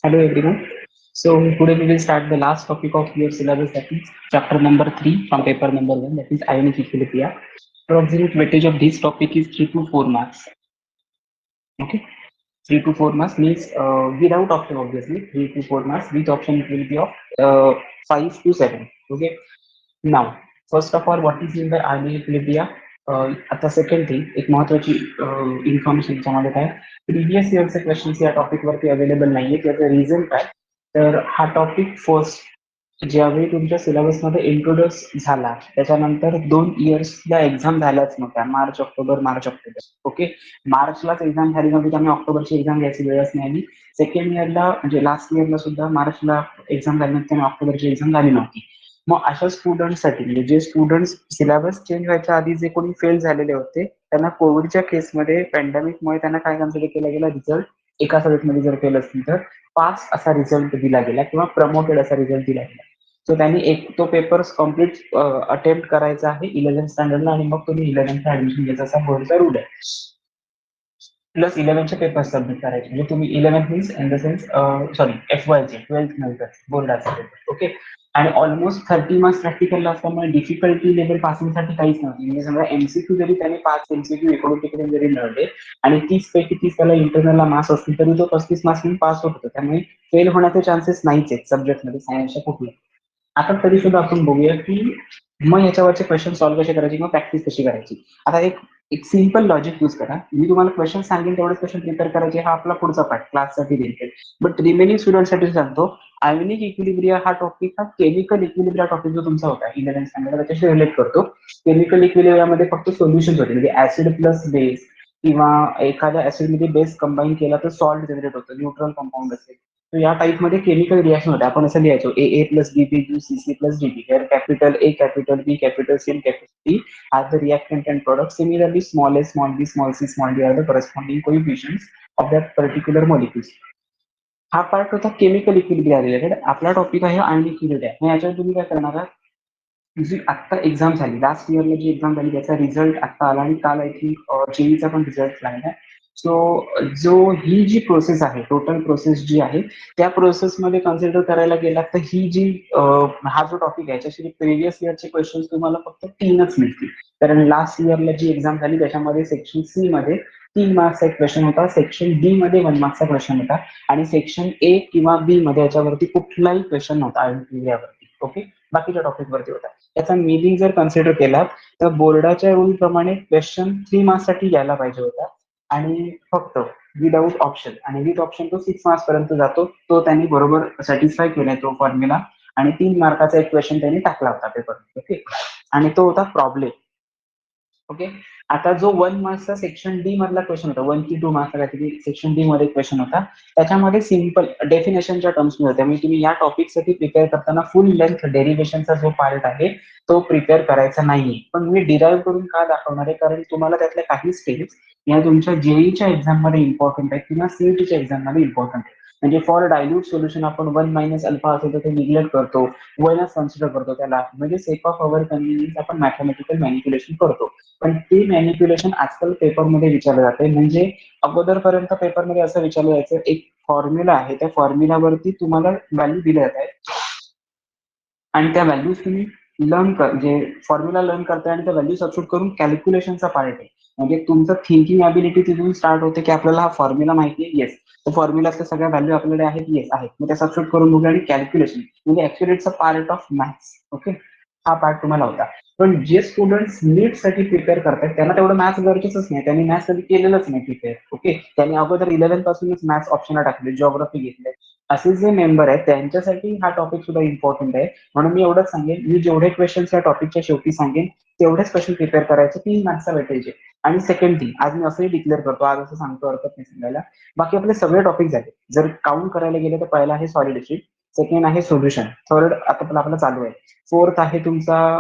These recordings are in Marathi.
Hello everyone. So today we will start the last topic of your syllabus, that is chapter number 3 from paper number 1, that is ionic equilibria. Approximate weightage of this topic is 3 to 4 marks. Okay, 3 to 4 marks means without option, obviously 3 to 4 marks. With option it will be of 5 to 7. Okay. Now, first of all, what is in the ionic equilibria? आता सेकंड थिंग, एक महत्वाची इन्फॉर्मेशन याच्यामध्ये काय, प्रिव्हियस इयरचे क्वेश्चन्स या टॉपिक वरती अवेलेबल नाहीये. त्याचं रिझन काय, तर हा टॉपिक फर्स्ट ज्यावेळी तुमच्या सिलेबस मध्ये इंट्रोड्यूस झाला त्याच्यानंतर 2 इयर्सला एक्झाम झाल्याच नव्हत्या. मार्च ऑक्टोबर. ओके, मार्चलाच एक्झाम झाली नव्हती, त्यामुळे ऑक्टोबरची एक्झाम घ्यायची वेळच नाही आली. सेकंड इयरला म्हणजे लास्ट इयरला सुद्धा मार्चला एक्झाम झाली नव्हती, त्यामुळे ऑक्टोबरची एक्झाम झाली नव्हती. मग अशा स्टुडंटसाठी म्हणजे जे स्टुडंट्स सिलेबस चेंज व्हायच्या आधी जे कोणी फेल झालेले होते त्यांना कोविडच्या केसमध्ये पॅन्डेमिकमुळे त्यांना काय कन्सिडर केला गेला, रिझल्ट एका सब्जेक्टमध्ये जर फेल असतील तर पास असा रिझल्ट दिला गेला किंवा प्रमोटेड असा रिझल्ट दिला गेला. सो त्यांनी एक तो पेपर कम्प्लीट अटेम्प्ट करायचा आहे 11th स्टँडर्डला आणि मग तुम्ही 11th ऍडमिशन घ्यायचा असा बोर्डचा रूल आहे. प्लस 11th पेपर सबमिट करायचे म्हणजे तुम्ही 11th means in the sense sorry FYचे 12th नंतर बोर्डाचा पेपर. ओके, आणि ऑलमोस्ट 30 मार्क्स प्रॅक्टिकलला असल्यामुळे डिफिकल्टी लेवल पासिंगसाठी काहीच नव्हती. म्हणजे समजा MCQ जरी त्याने 5 MCQ इकडून तिकडे जरी नळले आणि 30 पैकी 30 त्याला इंटरनलला मार्क्स असतील तरी तो 35 मार्क्स पास होत होता. त्यामुळे फेल होण्याचे चान्सेस नाहीच आहेत सब्जेक्टमध्ये सायन्सच्या कुठल्या. आता तरी सुद्धा आपण बघूया की मग याच्यावरचे क्वेश्चन सॉल्व्ह कसे करायचे किंवा प्रॅक्टिस कशी करायची. आता एक एक सिम्पल लॉजिक यूज करा. मी तुम्हाला क्वेश्चन सांगेन तेवढे क्वेश्चन प्रिपेअर करायचे, हा आपला पुढचा पार्ट क्लाससाठी रिलेटेड. बट रिमेनिंग स्टुडंटसाठी सांगतो, आयोनिक इक्विलिब्रिया हा टॉपिक हा केमिकल इक्विलिब्रिया टॉपिक जो तुमचा होता 11th स्टँडर्ड त्याच्याशी रिलेट करतो. केमिकल इक्विलिब्रियामध्ये फक्त सोल्युशन होते, म्हणजे ऍसिड प्लस बेस किंवा एखाद्या ऍसिड मध्ये बेस कंबाईन केला तर सॉल्ट जनरेट होतं, न्यूट्रल कंपाऊंड असेल. तर या टाइप मध्ये केमिकल रिएक्शन होते. आपण असं लिहायचो AA plus BP CC plus DP, capital A capital B capital C capital D as the reactant and product. Similarly, small a, small b, small c, small d are the corresponding coefficients of that particular molecules. हा पार्ट होता केमिकल इक्विलिब्रिया रिलेटेड. आपला टॉपिक आहे आयनिक इक्विलिब्रिया. मग याच्यावर तुम्ही काय करणार आहात, जी आता एक्झाम झाली लास्ट इयरला जी एक्झाम झाली त्याचा रिझल्ट आता आला आणि काल आय थिंक जेईचा पण रिझल्ट लागला. सो जो ही जी प्रोसेस आहे, टोटल प्रोसेस जी आहे त्या प्रोसेसमध्ये कन्सिडर करायला गेला तर ही जी हा जो टॉपिक आहे याच्याशी प्रिव्हियस इयरचे क्वेश्चन तुम्हाला फक्त 3च मिळतील. कारण लास्ट इयरला जी एक्झाम झाली त्याच्यामध्ये सेक्शन C मध्ये 3 मार्क्सचा एक क्वेश्चन होता, सेक्शन D मध्ये 1 मार्क्सचा क्वेश्चन होता आणि सेक्शन A किंवा B मध्ये याच्यावरती कुठलाही क्वेश्चन नव्हता आयनिक. ओके, बाकीच्या टॉपिक वरती होता. याचा मिनिंग जर कन्सिडर केला तर बोर्डाच्या रूल प्रमाणे क्वेश्चन 3 मार्क्स साठी घ्यायला पाहिजे होता आणि फक्त विदाऊट ऑप्शन, आणि विथ ऑप्शन तो 6 मार्क्स पर्यंत जातो. तो त्यांनी बरोबर सॅटिस्फाय केलाय तो फॉर्म्युला आणि 3 मार्काचा एक क्वेश्चन त्यांनी टाकला होता पेपर. ओके, आणि तो होता प्रॉब्लेम. ओके, आता जो 1 मार्क्सचा सेक्शन D मधला क्वेश्चन होता, 1 की 2 मार्क्सचा काहीतरी सेक्शन D मध्ये क्वेश्चन होता, त्याच्यामध्ये सिम्पल डेफिनेशनच्या टर्म्स मध्ये होत्या. म्हणजे तुम्ही या टॉपिकसाठी प्रिपेअर करताना फुल लेंथ डेरिव्हेशनचा जो पार्ट आहे तो प्रिपेअर करायचा नाहीये. पण मी डिराईव्ह करून का दाखवणार आहे, कारण तुम्हाला त्यातल्या काही स्टेप्स या तुमच्या जेईच्या एक्झाम मध्ये इम्पॉर्टंट आहे किंवा सीईटीच्या एक्झाम मध्ये इम्पॉर्टंट आहे. म्हणजे फॉर डायल्यूट सोल्युशन आपण 1 मायनस अल्फा असेल तर ते निग्लेक्ट करतो, 1च कन्सिडर करतो त्याला, म्हणजे सेफ ऑफ अवर कन्व्हिनियन्स आपण मॅथमॅटिकल मॅनिप्युलेशन करतो. पण ते मॅनिप्युलेशन आजकाल पेपरमध्ये विचारलं जाते. म्हणजे अगोदरपर्यंत पेपरमध्ये असं विचारलं जायचं, एक फॉर्म्युला आहे त्या फॉर्म्युलावरती तुम्हाला व्हॅल्यू दिल्या जात आहेत आणि त्या व्हॅल्यूज तुम्ही लर्न कर, जे फॉर्म्युला लर्न करताय आणि त्या व्हॅल्यू सबस्टिट्यूट करून कॅल्क्युलेशनचा पार्ट आहे. म्हणजे तुमचं थिंकिंग अबिलिटी तिथून स्टार्ट होते की आपल्याला हा फॉर्म्युला माहिती आहे, येस, तो फॉर्म्युलाच्या सगळ्या व्हॅल्यू आपल्याकडे आहेत, येस आहेत, मग त्या सबस्टिट्यूट करून बघूया आणि कॅल्क्युलेशन म्हणजे actually it's a part of maths. Okay, हा पार्ट तुम्हाला होता. पण जे स्टुडंट्स नीट साठी प्रिपेअर करतात त्यांना तेवढं मॅथ्स गरजेचंच नाही, त्यांनी मॅथ्स कधी केलेलंच नाही प्रिपेअर. ओके, त्यांनी अगोदर 11th पासूनच मॅथ्स ऑप्शनला टाकले, जिओग्राफी घेतले. असे जे मेंबर आहेत त्यांच्यासाठी हा टॉपिक सुद्धा इम्पॉर्टंट आहे. म्हणून मी एवढंच सांगेन, मी जेवढे क्वेश्चन्स या टॉपिकच्या शेवटी सांगेन तेवढेच क्वेश्चन प्रिपेअर करायचे, 3 मार्क्सचा वेटेज आहे. आणि सेकंड थिंग, आज मी असंही डिक्लेअर करतो, आज असं सांगतो, हरकत नाही सांगायला, बाकी आपले सगळे टॉपिक झाले. जर काउंट करायला गेले तर पहिला आहे सॉलिड स्टेट, सेकंड आहे सोल्युशन, थर्ड आता आपला चालू आहे, फोर्थ आहे तुमचा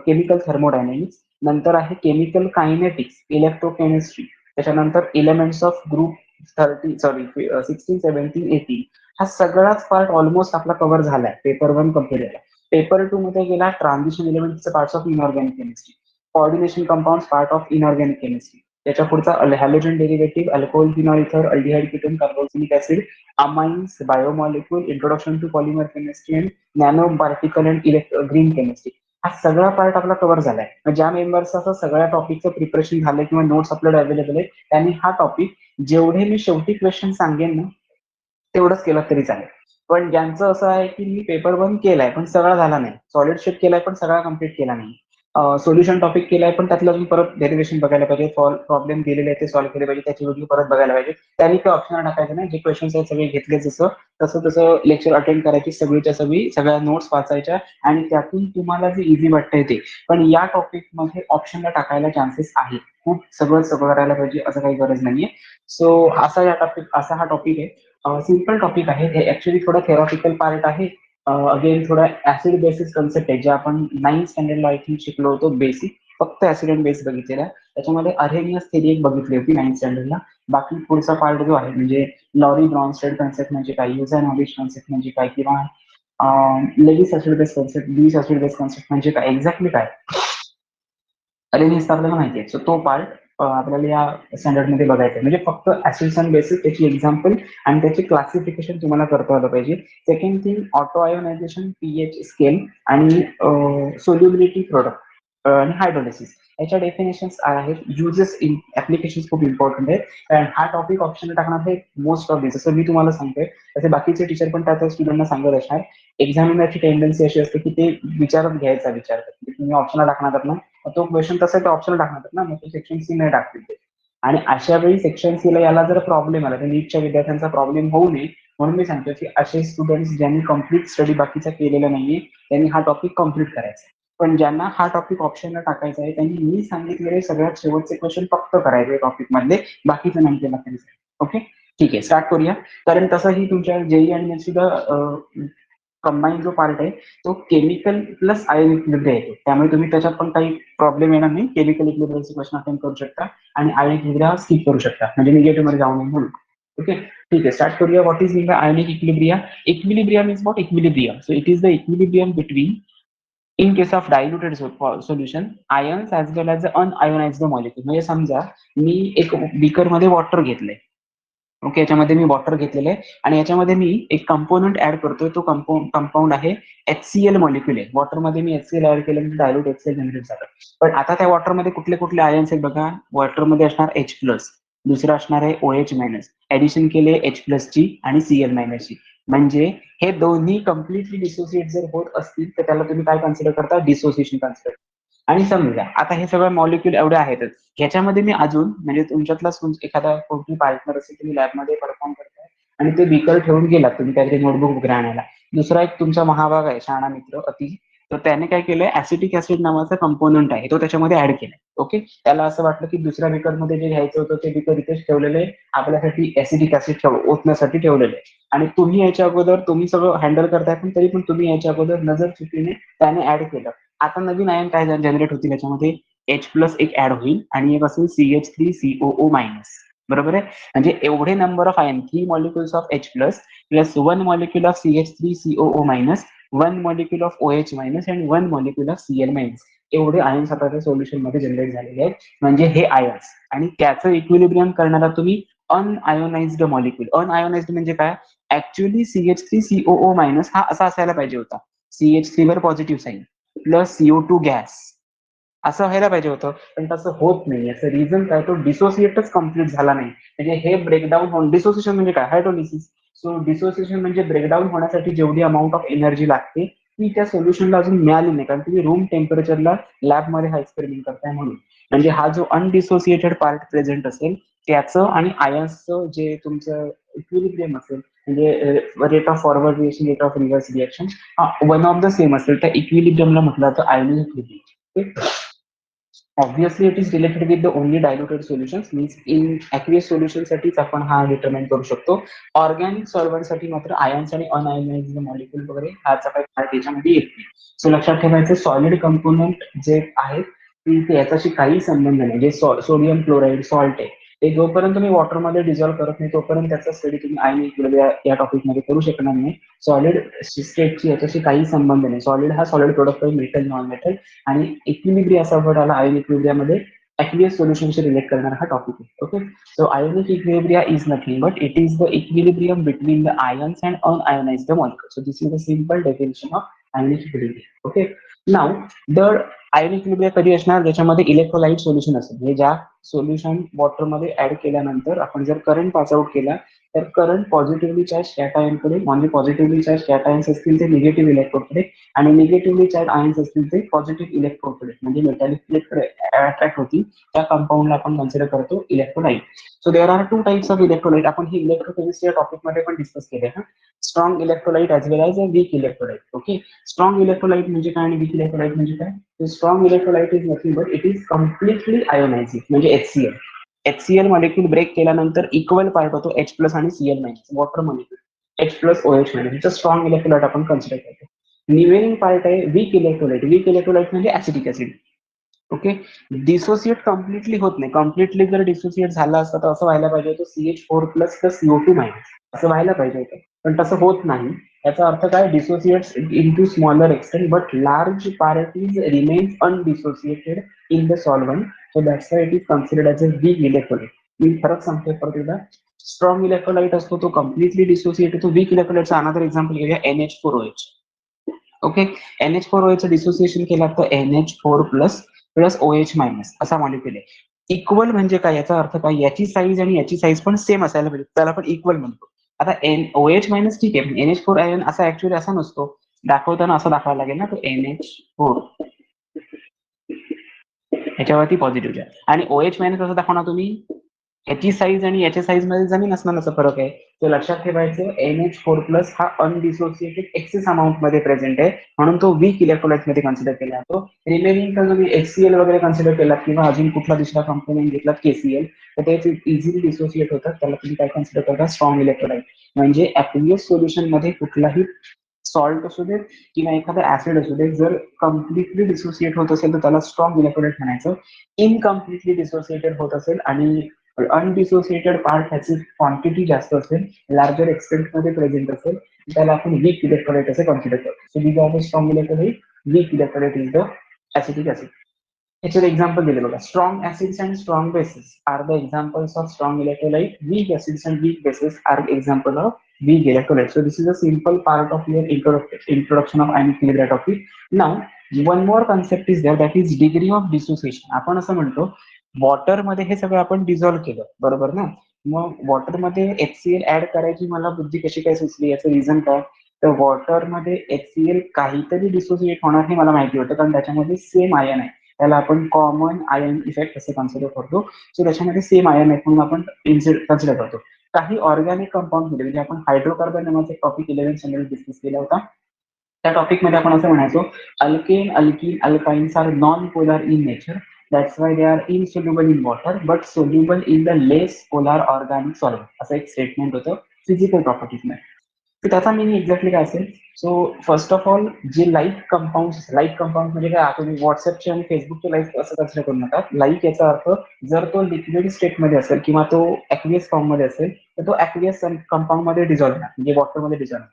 केमिकल थर्मोडायनॅमिक्स, नंतर आहे केमिकल कायनेटिक्स, इलेक्ट्रोकेमिस्ट्री, त्याच्यानंतर एलिमेंट्स ऑफ ग्रुप 16, 17, 18. हा सगळाच पार्ट ऑलमोस्ट आपला कव्हर झालाय. पेपर 1 कम्प्लीट झाला. पेपर 2 मध्ये गेला transition elements parts of inorganic chemistry, coordination compound part of inorganic chemistry, त्याच्या पुढचा halogen derivative, alcohol, phenol ether, aldehyde, ketone, carboxylic acid, amines, biomolecule, introduction to polymer chemistry and nano particle and green chemistry. हा सगळा पार्ट आपला कव्हर झालाय. ज्या मेंबर्स असं सगळ्या टॉपिकचं प्रिपरेशन झालंय किंवा नोट्स आपल्याला अवेलेबल आहे त्यांनी हा टॉपिक जेवढे मी शेवटी क्वेश्चन सांगेन ना तेवढंच केलं तरी चालेल. पण ज्यांचं असं आहे की मी पेपर वन केलाय पण सगळा झाला नाही, सॉलिड शीट केलाय पण सगळा कम्प्लीट केला नाही, सोल्युशन टॉपिक केलाय पण त्यातलं अजून परत डेरिव्हेशन बघायला पाहिजे, प्रॉब्लेम दिलेले आहे ते सॉल्व्ह केले पाहिजे, त्याची व्हिडिओ परत बघायला पाहिजे, त्यांनी ते ऑप्शन टाकायचं नाही. जे क्वेश्चन्स आहेत सगळे घेतले जसं तसं तसं लेक्चर अटेंड करायची, सगळीच्या सगळी सगळ्या नोट्स वाचायच्या आणि त्यातून तुम्हाला जे इझी वाटतंय ते. पण या टॉपिक मध्ये ऑप्शनला टाकायला चान्सेस आहेत. खूप सगळं करायला पाहिजे असं काही गरज नाहीये. सो असा हा टॉपिक आहे. सिम्पल टॉपिक आहे हे. ऍक्च्युली थोडा थेरॉटिकल पार्ट आहे. अगेन थोडा ऍसिड बेसिस कन्सेप्ट आहे जे आपण 9th स्टँडर्डला आय थिंक शिकलो होतो. बेसिक फक्त ऍसिड अँड बेस बघितलेला. त्याच्यामध्ये अरेनियस थेरी एक बघितली होती 9th स्टँडर्डला. बाकी पुढचा पार्ट जो आहे म्हणजे लॉरी ब्रॉन्स्टेड कन्सेप्ट म्हणजे काय, युझर नॉलेज कन्सेप्ट म्हणजे काय, किंवा Lewis acid base concept, Lewis acid base concept म्हणजे काय, एक्झॅक्टली काय अरेनियस आपल्याला माहिती आहे. सो तो पार्ट आपल्याला या स्टँडर्ड मध्ये बघायचा आहे. म्हणजे फक्त ऍसिड्स अँड बेसिस, त्याची एक्झाम्पल आणि त्याची क्लासिफिकेशन तुम्हाला करता आलं पाहिजे. Second thing auto ionisation, pH scale आणि सोल्युबिलिटी प्रोडक्ट आणि हायड्रोलिसिस याच्या डेफिनेशन्स आहेत. युजेस इन ऍप्लिकेशन खूप इम्पॉर्टंट आहेत. कारण हा टॉपिक ऑप्शन टाकणार आहे मोस्ट ऑफ दिस. जसं मी तुम्हाला सांगतोय तसे बाकीचे टीचर पण त्या स्टुडंटना सांगत असणार. एक्झामिनरची टेंडन्सी अशी असते की ते विचारत घ्यायचा विचार करतात. तुम्ही ऑप्शनला टाकणार ना तो क्वेश्चन तसं ते ऑप्शन टाकणार ना, मग ते सेक्शन सी नाही टाकतील ते. आणि अशा वेळी सेक्शन सी ला याला जर प्रॉब्लेम आला तर नीटच्या विद्यार्थ्यांचा प्रॉब्लेम होऊ नये म्हणून मी सांगतो की असे स्टुडंट्स ज्यांनी कम्प्लीट स्टडी बाकीचा केलेला नाहीये त्यांनी हा टॉपिक कम्प्लीट करायचा. पण ज्यांना हा टॉपिक ऑप्शनला टाकायचा आहे त्यांनी मी सांगितलेले सगळ्यात शेवटचे क्वेश्चन फक्त करायचे टॉपिक मधले, बाकीचं नाही केलं तरी. ओके ठीक आहे, स्टार्ट करूया. कारण तसंही तुमच्या जेई आणि सुद्धा कंबाईन जो पार्ट आहे तो केमिकल प्लस आयन इक्विलिब्रियम येतो. त्यामुळे तुम्ही त्याच्यात पण काही प्रॉब्लेम येणार नाही. केमिकल इक्विलिब्रियमचे क्वेश्चन अटेंड करू शकता आणि आयन इक्विलिब्रियम स्किप करू शकता, म्हणजे निगेटिव्ह मध्ये जाऊ नये म्हणून. ओके ठीक आहे, स्टार्ट करूया. What is mean bye ionic equilibrium? Equilibrium is what? Equilibrium. So it is the equilibrium between, in case of diluted solution, ions as well as the unionized molecule. म्हणजे समजा मी एक बीकर मध्ये वॉटर घेतलंय. ओके, याच्यामध्ये मी वॉटर घेतलेलं आहे आणि याच्यामध्ये मी एक कंपोनंट ऍड करतोय. तो कंपाऊंड आहे HCl मॉलिक्युल आहे. वॉटरमध्ये मी HCl ऍड केलं म्हणजे डायल्यूट HCl जनरेट झालं. पण आता त्या वॉटरमध्ये कुठले कुठले आयन्स आहेत बघा. वॉटरमध्ये असणार H प्लस, दुसरं असणार आहे OH मायनस, ऍडिशन केले H प्लस ची आणि Cl मायनस ची. म्हणजे हे दोन्ही कम्प्लिटली डिसोसिएट जर होत असतील तर त्याला तुम्ही काय कन्सिडर करता? Dissociation consider. आणि समजा आता हे सगळं मॉलिक्युल एवढे आहेतच, ह्याच्यामध्ये मी अजून म्हणजे तुमच्यातला एखादा कोणती पार्टनर असेल तुम्ही लॅबमध्ये परफॉर्म करताय आणि ते बीकर ठेवून गेलात तुम्ही काहीतरी नोटबुक वगैरे आणायला. दुसरा एक तुमचा महाभाग आहे शहाणा मित्र अति, तर त्याने काय केलंय, ऍसिटिक ऍसिड नावाचा कंपोनंट आहे तो त्याच्यामध्ये ऍड केलाय. ओके, त्याला असं वाटलं की दुसऱ्या बीकर मध्ये जे घ्यायचं होतं ते बीकर इथेच ठेवलेलं आहे, आपल्यासाठी ऍसिडिक ऍसिड ओतण्यासाठी ठेवलेलं आहे. आणि तुम्ही याच्या अगोदर तुम्ही सगळं हँडल करताय पण तरी पण तुम्ही याच्या अगोदर नजर चुकीने त्याने ऍड केलं. आता नवीन आयन काय जनरेट होतील याच्यामध्ये? H प्लस एक ऍड होईल आणि एक असेल CH3COO मायनस. बरोबर आहे, म्हणजे एवढे number of ion, 3 molecules of H plus plus 1 molecule of CH3COO minus, 1 molecule of OH minus and 1 molecule of Cl minus. एवढे आयन्स आता सोल्युशन मध्ये जनरेट झालेले आहेत. म्हणजे हे आयन्स आणि त्याचं इक्विलिब्रियम करणारा तुम्ही अनआयोनाइज्ड मॉलिक्युल. अनआयोनाइज्ड म्हणजे काय? ऍक्च्युअली CH3COO मायनस हा असा असायला पाहिजे होता, CH3 वर positive sine plus CO2 gas, असं व्हायला पाहिजे होतं. पण तसं होत नाही. याचं रिझन काय? तो डिसोसिएटच कम्प्लीट झाला नाही. म्हणजे हे ब्रेकडाऊन होऊन, डिसोसिएशन म्हणजे काय? हायड्रोलिसिस. सो डिसोसिएशन म्हणजे ब्रेकडाऊन होण्यासाठी जेवढी अमाऊंट ऑफ एनर्जी लागते ती त्या सोल्युशनला अजून मिळाली नाही, कारण तुम्ही रूम टेम्परेचरला लॅबमध्ये हा एक्सपेरिमेंट करताय म्हणून. म्हणजे हा जो अनडिसोसिएटेड पार्ट प्रेझेंट असेल त्याचं आणि आयन्सचं जे तुमचं इक्विलिब्रियम असेल, म्हणजे rate of forward reaction, rate of reverse reaction, one of the same असेल, त्या इक्विलिब्रियमला म्हटलं जातं ionic equilibrium. Obviously it is related with the only diluted solutions. Means in aqueous solution साठीच आपण हा डिटरमाइन करू शकतो. ऑर्गॅनिक सॉल्व्हंट साठी मात्र आयन्स आणि अनआयोनाइज्ड मॉलिक्युल वगैरे ह्याचा काही पार्ट याच्यामध्ये येत नाही. सो लक्षात ठेवायचं, सॉलिड कंपोनंट जे आहेत याच्याशी काही संबंध नाही. जे सोडियम क्लोराईड सॉल्ट आहे ते जोपर्यंत तुम्ही वॉटरमध्ये डिझॉल्व्ह करत नाही तोपर्यंत त्याचा स्टडी तुम्ही आयन या टॉपिकमध्ये करू शकणार नाही. सॉलिड स्टेटची याच्याशी काही संबंध नाही. सॉलिड हा सॉलिड प्रोडक्ट आहे, मेटल नॉन मेटल. आणि इक्विलिब्रियम असा वर्ड आला आयन इक्विलिब्रियम मध्ये, aqueous सोल्युशनशी रिलेट करणारा हा टॉपिक आहे. Okay, so ionic equilibria is nothing but it is the equilibrium between the ions and unionised molecule. So this is the simple definition of ionic equilibria. Okay, now the ionic equilibria कधी असणार, ज्याच्यामध्ये इलेक्ट्रोलाइट सोल्युशन असेल, म्हणजे ज्या सोल्युशन वॉटरमध्ये ऍड केल्यानंतर आपण जर करंट पास आउट केला तर करंट पॉझिटिव्हली चार्ज कॅटायनकडे, म्हणजे पॉझिटिव्हली चार्ज कॅटायन्स असतील ते निगेटिव्ह इलेक्ट्रोडकडे आणि निगेटिव्हली चार्ज आयन्स असतील ते पॉझिटिव्ह इलेक्ट्रोडकडे, म्हणजे मेटॅलिक प्लेट अट्रॅक्ट होती. त्या कंपाऊंडला आपण कन्सिडर करतो electrolyte. So there are two types of electrolyte. आपण हे इलेक्ट्रोकेमिस्ट्री या टॉपिकमध्ये पण डिस्कस केले हा. Strong electrolyte as well as a weak electrolyte. Okay, strong electrolyte म्हणजे काय आणि वीक इलेक्ट्रोलाइट म्हणजे काय? Strong electrolyte is nothing but it is completely ionising, म्हणजे HCl. HCl मॉलिक्यूल ब्रेक केल्यानंतर इक्वल पार्ट होतो H प्लस आणि Cl minus, water molecule H plus OH minus, strong electrolyte आपण कन्सिडर करतो. रिमेनिंग पार्ट आहे वीक इलेक्ट्रोलाइट. वीक इलेक्ट्रोलाइट म्हणजे acetic acid. Okay, dissociate completely होत नाही. कम्प्लिटली जर डिसोसिएट झाला असता तर असं व्हायला पाहिजे होतं CH4 plus plus CO2 minus, असं व्हायला पाहिजे होतं, पण तसं होत नाही. याचा अर्थ काय? Dissociates into smaller extent but large parties remains undissociated in the solvent. So that's why it is considered as a weak electrolyte. मी फरक सांगतोय परत एकदा. स्ट्रॉंग इलेक्ट्रोलाइट असतो तो कम्प्लिटली डिसोसिएट होतो. वीक इलेक्ट्रोलाइटचा अनदर एक्झाम्पल घेऊया, NH4OH. ओके, NH4OH डिसोसिएशन केला तर NH4 plus plus OH minus असा मॉलिक्युल आहे. इक्वल म्हणजे काय? याचा अर्थ काय? याची साईज आणि याची साईज पण सेम असायला पाहिजे, त्याला आपण इक्वल म्हणतो. आता OH मायनस ठीक आहे, NH4 आयन असा ऍक्च्युअली असा नसतो, दाखवताना असं दाखवायला लागेल ना, तो NH4 याच्यावरती पॉझिटिव्ह आहे आणि OH मायनस असं दाखवणार तुम्ही, याची साईज आणि याच्या साईज मध्ये जमीन असणाराचा फरक आहे. तो लक्षात ठेवायचं. NH4 प्लस हा अनडिसोसिएटेड एक्सेस अमाऊंट मध्ये प्रेझेंट आहे, म्हणून तो वीक इलेक्ट्रोलाइट मध्ये कन्सिडर केला जातो. रिमेनिंग तर तुम्ही HCl वगैरे कन्सिडर केलात किंवा अजून कुठला दुसरा कंपोनेंट घेतलात KCl, तर ते इझिली डिसोसिएट होतात. त्याला तुम्ही काय कन्सिडर करता? Strong electrolyte. म्हणजे ऍक्वियस सोल्युशन मध्ये कुठलाही सॉल्ट असू देत किंवा एखादा ऍसिड असू दे, जर कम्प्लिटली डिसोसिएट होत असेल तर त्याला स्ट्रॉंग इलेक्ट्रोलाइट म्हणायचं. इनकम्प्लिटली डिसोसिएटेड होत असेल आणि अनडिसोसिएटेड पार्ट ह्याची क्वांटिटी जास्त असेल, लार्जर एक्सटेंट मध्ये प्रेझेंट असेल, त्याला आपण वीक इलेक्ट्रोलाइट असे कन्सिडर करतो. So these are the strong electrolyte. Weak electrolyte is the acetic acid. याचे एक्झाम्पल दिले बघा. Strong acids and strong bases are the examples of strong electrolyte. Weak acids and weak bases are example of weak electrolyte. So this is a simple part of your introduction of ionic equilibrium topic. Now one more concept is there, that is degree of dissociation. आपण असं म्हणतो वॉटर मध्ये हे सगळं आपण डिझॉल्व्ह केलं, बरोबर ना? मग वॉटर मध्ये HCl ऍड करायची मला बुद्धी कशी काय सुचली, याचं रिझन काय? तर वॉटर मध्ये HCl काहीतरी डिसोसिएट होणार हे मला माहिती होतं, कारण त्याच्यामध्ये सेम आयन आहे. त्याला आपण कॉमन आयन इफेक्ट असे कन्सिडर करतो. सो त्याच्यामध्ये सेम आयन आहे म्हणून आपण कन्सिडर करतो. काही ऑर्गॅनिक कंपाऊंड मध्ये, म्हणजे आपण हायड्रोकार्बन नावाचा टॉपिक 11th स्टँडर्ड डिस्कस केला होता. त्या टॉपिक मध्ये आपण असं म्हणायचो, alkane, alkene, alkynes are non polar in nature. That's why they are insoluble in water but soluble in the less polar organic solvent, असं एक स्टेटमेंट होतं फिजिकल प्रॉपर्टीज मध्ये. तर त्याचा मिनिंग एक्झॅक्टली काय असेल? सो फर्स्ट ऑफ ऑल, जे लाईक कंपाऊंड म्हणजे काय? तुम्ही व्हॉट्सअपचे आणि फेसबुकचे लाईक असं कन्सिडर करू नका. लाईक याचा अर्थ, जर तो लिक्विड स्टेटमध्ये असेल किंवा तो ऍक्वियस फॉर्म मध्ये असेल तर तो ऍक्वियस कंपाऊंड मध्ये डिझॉल्व्ह होणार, म्हणजे वॉटर मध्ये डिझॉल्व्ह.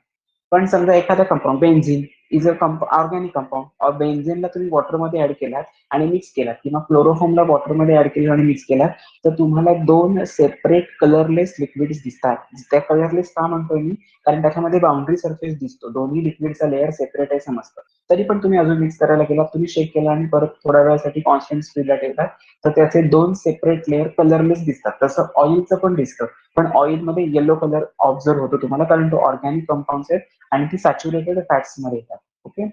पण समजा एखादा compound, benzene is a organic compound, बेन्झिनला तुम्ही वॉटरमध्ये ऍड केलात आणि मिक्स केलात किंवा क्लोरोफॉर्मला वॉटरमध्ये ऍड केलं आणि मिक्स केलात, तर तुम्हाला दोन सेपरेट कलरलेस लिक्विड्स दिसतात. त्या कलरलेस का म्हणतोय मी? कारण त्याच्यामध्ये बाउंड्री सरफेस दिसतो, दोन्ही लिक्विडचा लेअर सेपरेट आहे समजतं. तरी पण तुम्ही अजून मिक्स करायला गेला, तुम्ही शेक केला आणि परत थोड्या वेळासाठी कॉन्स्टंट स्पीडला ठेवतात, तर त्याचे दोन सेपरेट लेअर कलरलेस दिसतात. तसं ऑइलचं पण दिसतं, पण ऑइलमध्ये येलो कलर ऑब्झर्व होतो तुम्हाला, कारण तो ऑर्गॅनिक कंपाऊंड आहे आणि ती सॅच्युरेटेड फॅट्स मध्ये येतात. ओके,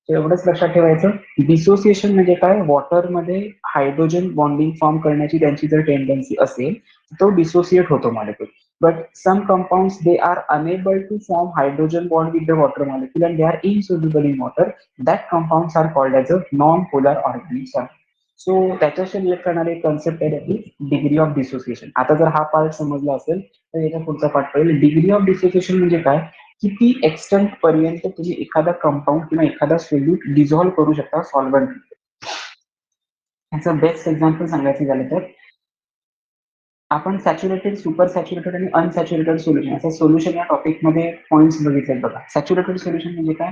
एवढंच लक्षात ठेवायचं. डिसोसिएशन म्हणजे काय? वॉटरमध्ये हायड्रोजन बॉन्डिंग फॉर्म करण्याची त्यांची जर टेंडन्सी असेल तो डिसोसिएट होतो molecule. But some compounds, they are unable to form hydrogen bond with the water molecule and they are insoluble in water. That compounds are called as a non-polar organic solvent. So त्याच्याशी रिलेट करणारे कन्सेप्ट आहे त्याची डिग्री ऑफ डिसोसिएशन. आता जर हा पार्ट समजला असेल तर याचा पुढचा पार्ट पाहिजे. डिग्री ऑफ डिसोसिएशन म्हणजे काय? किती एक्सटेंट पर्यंत तुम्ही एखादा कंपाऊंड किंवा एखादा सोल्यूट डिझॉल्व्ह करू शकता सॉल्व्हंट. याचं बेस्ट एक्झाम्पल सांगायचं झालं तर आपण सॅच्युरेटेड, सुपर सॅच्युरेटेड आणि अनसॅच्युरेटेड सोल्युशन, असं सोल्युशन या टॉपिकमध्ये पॉईंट्स बघितलेत बघा. सॅच्युरेटेड सोल्युशन म्हणजे काय?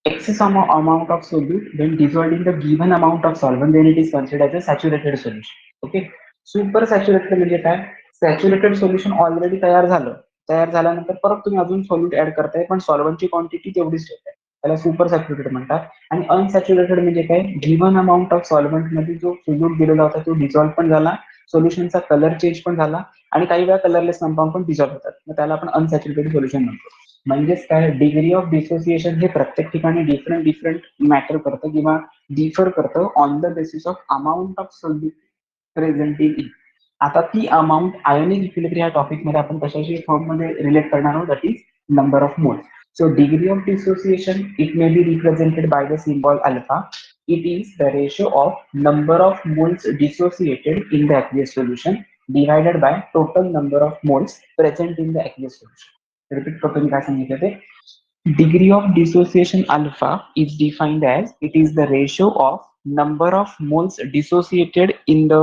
amount of solute when dissolved in the given amount of solvent, then it is considered as a saturated solution. Okay. Super saturated म्हणजे काय? सॅच्युरेटेड सोल्युशन ऑलरेडी तयार झाल्यानंतर परत तुम्ही अजून सॉल्यूट ऍड करताय, पण सॉल्व्हंटची क्वांटिटी तेवढीच ठेवताय, त्याला सुपर सॅच्युरेटेड म्हणतात. आणि अनसॅच्युरेटेड म्हणजे काय? गिव्हन अमाऊंट ऑफ सॉल्व्हंट मध्ये जो सोल्यूट दिलेला होता तो डिझॉल्व्ह पण झाला, सोल्युशनचा कलर चेंज पण झाला, आणि काही वेळा कलरलेस कंपाऊंड पण डिझॉल्व्ह होतात, मग त्याला आपण अनसॅच्युरेटेड सोल्युशन म्हणतो. म्हणजेच काय, डिग्री ऑफ डिसोसिएशन हे प्रत्येक ठिकाणी डिफरंट मॅटर करतं किंवा डिफर करतं on the basis of amount of solute present in it. आता ती अमाऊंट आयोनिक इक्विलिब्रियम या टॉपिक मध्ये आपण कशाशी फॉर्म मध्ये रिलेट करणार आहोत, that is number of moles. So degree of dissociation, it may be represented by the symbol alpha. It is the ratio of number of moles dissociated in the aqueous solution divided by total number of moles present in the aqueous solution. Repeat करतो मी काय सांगितलं ते. Degree of dissociation alpha is defined as it is the ratio of number of moles dissociated in the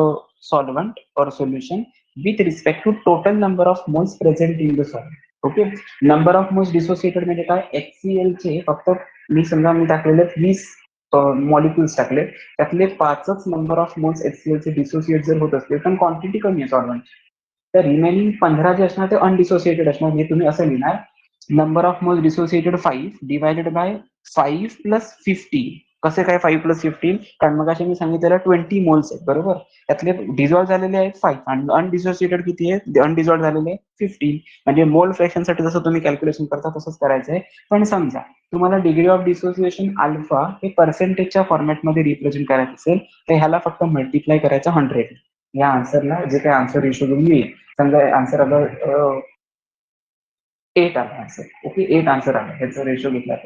solvent or solution with respect to total number of moles present in the solvent. Okay. Number of moles dissociated म्हणजे काय? HCl चे फक्त मी टाकलेले 20 मॉलिक्युल्स टाकले, त्यातले 5च नंबर ऑफ मोल्स HCl चे डिसोसिएट जर होत असतील पण क्वांटिटी कमी आहे सॉल्व्हंट, तर रिमेनिंग 15 जे असणार ते अनडिसोसिएटेड असणार. हे तुम्ही असं लिहिणार, number of moles dissociated 5 divided by 5 plus 15. कसे काय 5 प्लस 15? कारण मग मी सांगितलेलं 20 मोल्स आहेत, बरोबर. त्यातले डिझॉल्व्ह झालेले आहेत 5 आणि अनडिसोसिएटेड किती आहेत? अनडिझॉल्व्ह झालेले 15. म्हणजे मोल फ्रॅक्शन साठी जसं तुम्ही कॅल्क्युलेशन करता तसंच करायचंय. पण समजा तुम्हाला डिग्री ऑफ डिसोसिएशन अल्फा हे पर्सेंटेजच्या फॉर्मॅटमध्ये रिप्रेझेंट करायचं असेल, तर ह्याला फक्त मल्टिप्लाय करायचं 100. या आन्सरला जे काही आन्सर रेशो घेऊन येईल, समजा आन्सर आलं 8 आला आन्सर. ओके, 8 आन्सर आला, ह्याचा रेशो घेतला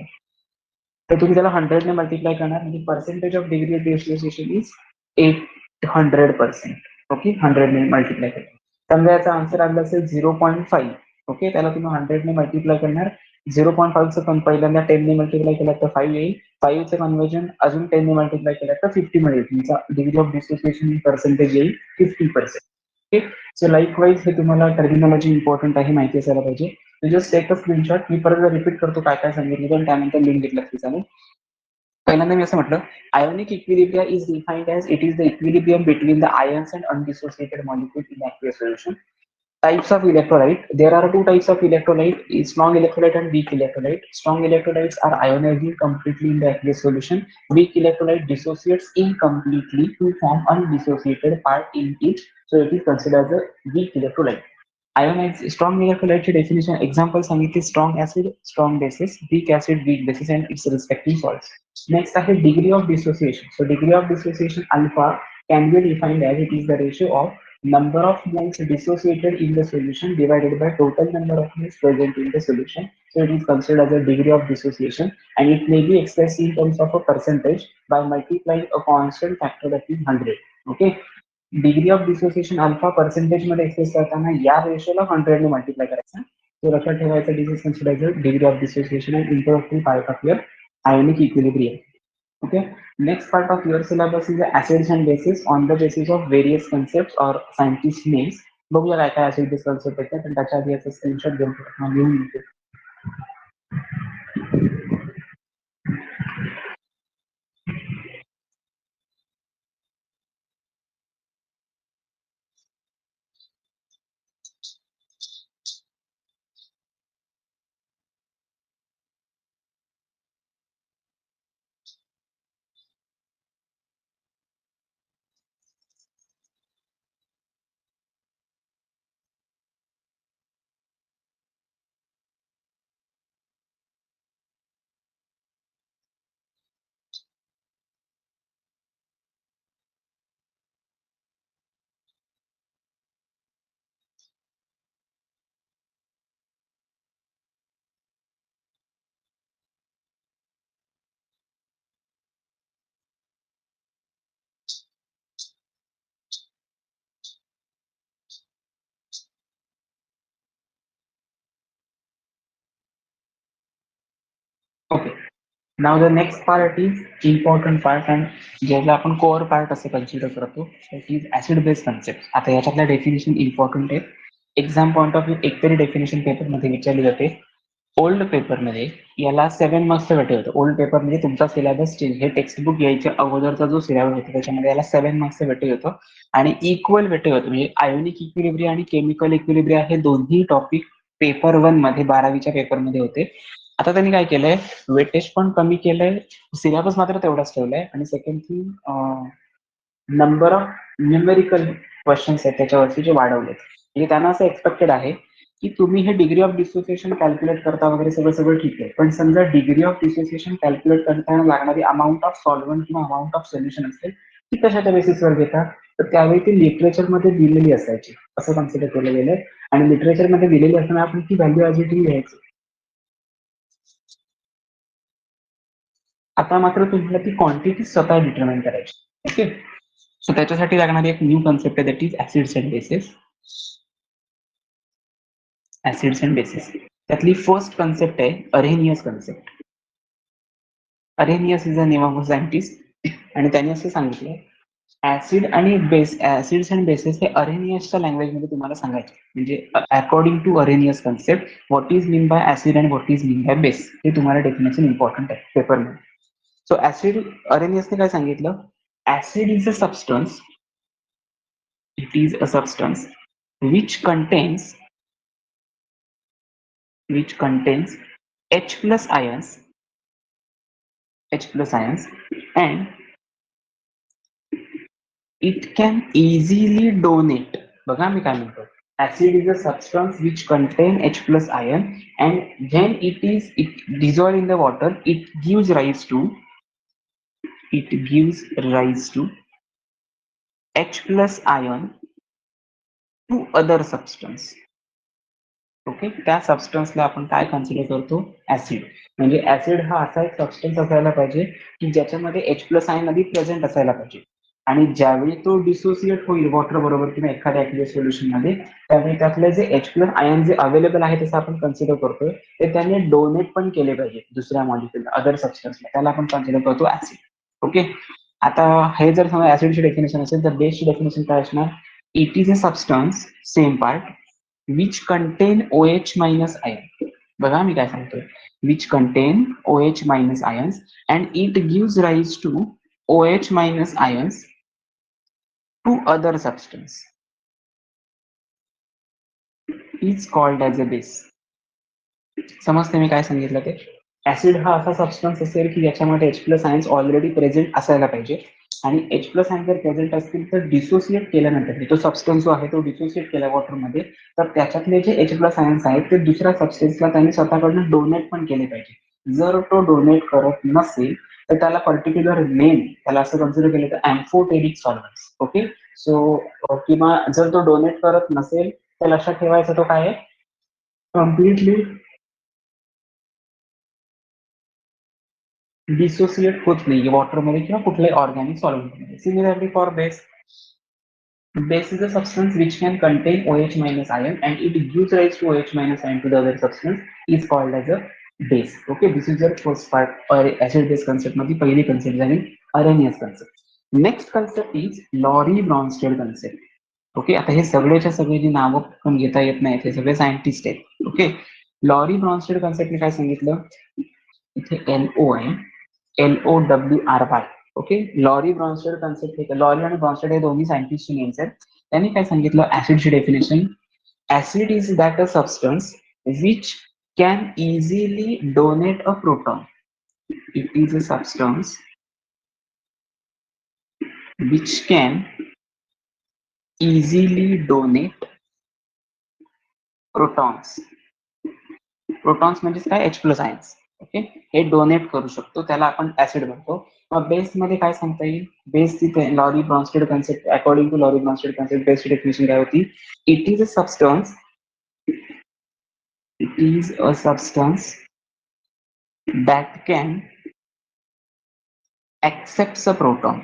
तर तुम्ही त्याला 100 ने मल्टिप्लाय करणार, म्हणजे percentage of degree of dissociation is 800%. Okay, 100 ने मल्टिप्लाय करणार. समजा याचा आन्सर आला असेल 0.5. ओके, त्याला तुम्ही 100 ने मल्टिप्लाय करणार. 0.5चं पहिल्यांदा 10 ने मल्टिप्लाय केलं तर 5 येईल. 5चं कन्व्हर्जन अजून 10 ने मल्टिप्लाय केलं तर 50 मिळेल. तुमचा डिग्री ऑफ डिसोसिएशन पर्सेंटेज येईल 50%. ओके, सो लाईकवाईज हे तुम्हाला टर्मिनॉलॉजी इम्पॉर्टंट आहे, माहिती असायला पाहिजे. Just take a screenshot. मी परत रिपीट करतो काय काय सांगितलं आणि त्यानंतर लिंक घेतलं की चालेल. पहिल्यांदा मी असं म्हटलं, ionic equilibrium is defined as it is the equilibrium between the ions and undissociated molecule in aqueous solution. Types of electrolyte. There are two types of electrolyte: strong electrolyte and weak electrolyte. Strong electrolytes are ionizing completely in the aqueous solution. Weak electrolyte dissociates incompletely to form undissociated part in it, so it is considered as a weak electrolyte. Ionize strong electrolyte definition example सांगितले, strong acid, strong bases, weak acid, weak bases and its respective salts. Next आहे degree of dissociation. So degree of dissociation alpha can be defined as it is the ratio of number of moles dissociated in the solution divided by total number of moles present in the solution. So it is considered as a degree of dissociation and it may be expressed in terms of a percentage by multiplying a constant factor that is 100. Okay. Degree of dissociation alpha percentage मध्ये एक्सप्रेस करताना या रेशोला 100 ने मल्टिप्लाय करायचा. तो लक्षात ठेवायचा, this is considered degree of dissociation and introductory part of your ionic equilibrium. Okay, next part of your syllabus is the acids and bases on the basis of various concepts or scientist names. बघूया काय काय acid base concept आहेत, पण त्याच्या आधी याचा स्क्रीनशॉट घेऊन घेतो. Okay, now the next part is important part and ज्याला आपण कोअर पार्ट असं कन्सिडर करतो, that is acid base concept. आता याच्यातल्या डेफिनेशन इम्पॉर्टंट आहे. एक्झाम पॉईंट ऑफ व्ह्यू एकतरी डेफिनेशन पेपर मध्ये विचारली जाते. ओल्ड पेपरमध्ये याला 7 मार्क्सचं वेटेज होतं. ओल्ड पेपर म्हणजे तुमचा सिलेबस चेंज, हे टेक्स्टबुक यायच्या अगोदरचा जो सिलेबस होता त्याच्यामध्ये याला 7 मार्क्सचं वेटेज होतं आणि इक्वल वेटेज होतं. म्हणजे आयोनिक इक्विलिब्रिया आणि केमिकल इक्विलिब्रिया हे दोन्ही टॉपिक पेपर 1 मध्ये 12वीच्या पेपरमध्ये होते. आता त्यांनी काय केलंय, वेटेज पण कमी केलंय, सिलेबस मात्र तेवढाच ठेवलाय आणि second thing number of numerical questions आहेत त्याच्यावरती जे वाढवलेत. म्हणजे त्यांना असं एक्सपेक्टेड आहे की तुम्ही हे डिग्री ऑफ डिसोसिएशन कॅल्क्युलेट करता वगैरे सगळं सगळं ठीक आहे, पण समजा डिग्री ऑफ डिसोसिएशन कॅल्क्युलेट करताना लागणारी अमाऊंट ऑफ सॉल्व्हंट किंवा अमाऊंट ऑफ सोल्युशन असेल ती कशाच्या बेसिसवर घेतात, तर त्यावेळी ती लिटरेचरमध्ये दिलेली असायची असं कन्सिडर केलं गेलं आणि लिटरेचरमध्ये दिलेली असताना आपण ती व्हॅल्यू ॲज इट इज घ्यायची. आता मात्र तुम्हाला ती क्वांटिटी स्वतः डिटरमाइन करायची. ओके, सो त्याच्यासाठी लागणारी एक न्यू कन्सेप्ट आहे, that is acids and basis. Acids and basis त्यातली फर्स्ट कन्सेप्ट आहे Arrhenius concept. Arrhenius is a name of a scientist आणि त्याने असं सांगितलं ऍसिड आणि बेस, ऍसिड्स अँड बेसिस हे अरेनियसच्या लँग्वेजमध्ये तुम्हाला सांगायचे. म्हणजे according to Arrhenius concept what is mean by acid and what is mean by base, हे तुम्हाला डेफिनेशन इम्पॉर्टंट आहे पेपरमध्ये. सो ऍसिड, अरेनियसने काय सांगितलं, acid is a substance, it is a substance which contains H plus ions, and it can easily donate. बघा मी काय म्हणतो, acid is a substance which contain H plus ion and when it dissolved in the water it gives rise to H plus ion to other substance. Okay, त्या सबस्टन्सला आपण काय कन्सिडर करतो, ऍसिड. म्हणजे ऍसिड हा असा एक सबस्टन्स असायला पाहिजे की ज्याच्यामध्ये एच प्लस आयन आधी प्रेझेंट असायला पाहिजे आणि ज्यावेळी तो डिसोसिएट होईल वॉटर बरोबर किंवा एखाद्या ऍक्टिव्ह सोल्युशन मध्ये त्यावेळी त्यातले जे एच प्लस आयन जे अवेलेबल आहे तसं आपण कन्सिडर करतोय ते त्याने डोनेट पण केले पाहिजे दुसऱ्या मॉलिक्युलला, अदर सबस्टन्सला, त्याला आपण कन्सिडर करतो ऍसिड. ओके, आता हे जर समजा ऍसिडची डेफिनेशन असेल तर बेसची डेफिनेशन काय असणार, it is a substance, same part, which contain OH minus ion. बघा मी काय सांगतोय, which contain OH minus ions and it gives rise to OH minus ions to other substance is called as a base. समजते मी काय सांगितलं ते, ऍसिड हा असा सबस्टन्स असेल की ज्याच्यामध्ये H plus ions already present असायला पाहिजे आणि एच प्लस आयन जर प्रेझेंट असतील तर डिसोसिएट केल्यानंतर तो सबस्टन्स जो आहे तो डिसोसिएट केला वॉटरमध्ये तर त्याच्यातले जे एच प्लस आयन्स आहेत ते दुसऱ्या सबस्टन्सला त्यांनी स्वतःकडनं डोनेट पण केले पाहिजे. जर तो डोनेट करत नसेल तर त्याला पर्टिक्युलर नेम, त्याला असं कन्सिडर केलं तर अँफोटेरिक सॉल्व्हंट्स. ओके, सो किंवा जर तो डोनेट करत नसेल तर लक्षात ठेवायचा तो काय आहे, कम्प्लिटली डिसोसिएट होत नाही वॉटरमध्ये किंवा कुठल्याही ऑर्गॅनिक सॉल्व्हेंटमध्ये. Similarly for base, base is a substance which can contain OH minus ion and it gives rise to OH minus ion to the other substance is called as a base. Okay, this is your first part or acid base concept मध्ये पहिली concept झाली Arrhenius concept. Next concept is Lorry Bronsted concept. Okay, आता हे सगळेच्या सगळे जी नावं पण घेता येत नाहीत हे सगळे सायंटिस्ट आहेत. ओके, लॉरी ब्रॉन्स्टेड कन्सेप्टने काय सांगितलं, इथे LO आहे, LOWRY. Okay, Lowry Bronsted concept, हे लॉरी आणि ब्रॉन्स्टेड हे दोन्ही सायंटिस्टचे नेम्स आहेत. त्यांनी काय सांगितलं ऍसिडची definition, acid is that a substance which can easily donate a proton. It is a substance which can easily donate protons. Protons म्हणजे काय, एच प्लस आयन्स. ओके, हे डोनेट करू शकतो, त्याला आपण ऍसिड म्हणतो. मग बेस मध्ये काय सांगता येईल, बेस तिथे Lowry Bronsted concept, according to Lowry Bronsted concept बेसची डेफिनेशन काय होती, it is a substance, it is a substance that can accept a proton.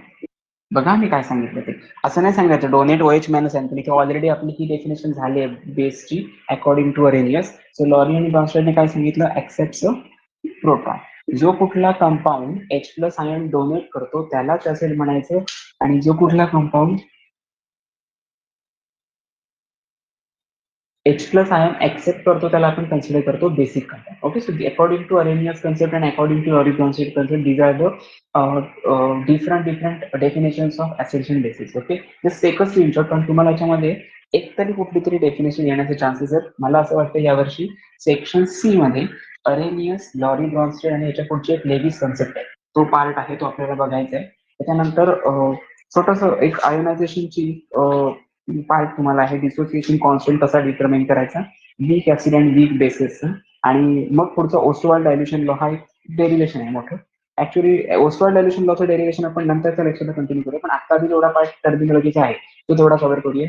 बघा मी काय सांगितलं ते, असं नाही सांगायचं डोनेट OH मायनस अँथनी, ऑलरेडी आपली ही डेफिनेशन झाली आहे बेसची according to Arrhenius. So Lowry आणि ब्रॉन्स्टेडने काय सांगितलं, ऍक्सेप्ट प्रोटॉन. जो कुठला compound H plus ion donate करतो त्यालाच ऍसिड म्हणायचं आणि जो कुठला compound H plus ion accept करतो त्याला आपण कन्सिडर करतो basic compound. Okay, so according to Arrhenius concept and according to Lorentz concept, these are the different definitions of acids and bases. Okay, just take a screenshot, पण तुम्हाला याच्यामध्ये एक तरी कुठली तरी डेफिनेशन येण्याचे चान्सेस आहेत. मला असं वाटतं यावर्षी सेक्शन सी मध्ये अरेनियस, लॉरी ब्रॉन्स्टेड आणि याच्या पुढची एक लेविस कन्सेप्ट आहे, तो पार्ट आहे, तो आपल्याला बघायचा आहे. त्याच्यानंतर छोटस एक आयोनायझेशनची पार्ट तुम्हाला आहे, डिसोसिएशन कॉन्स्टंट कसा डिटरमाइन करायचा, weak acid and weak bases, आणि मग पुढचं ओस्टोवाल डायल्युशन लॉ हा एक डेरिव्हेशन आहे मोठं. ऍक्च्युली ओस्टोवाल डायल्युशन लॉचं डेरिव्हेशन आपण नंतरच्या लेक्चरला कंटिन्यू करूया, पण आता जेवढा पार्ट टर्मिनॉलॉजीचा आहे तो तेवढा कव्हर करूया.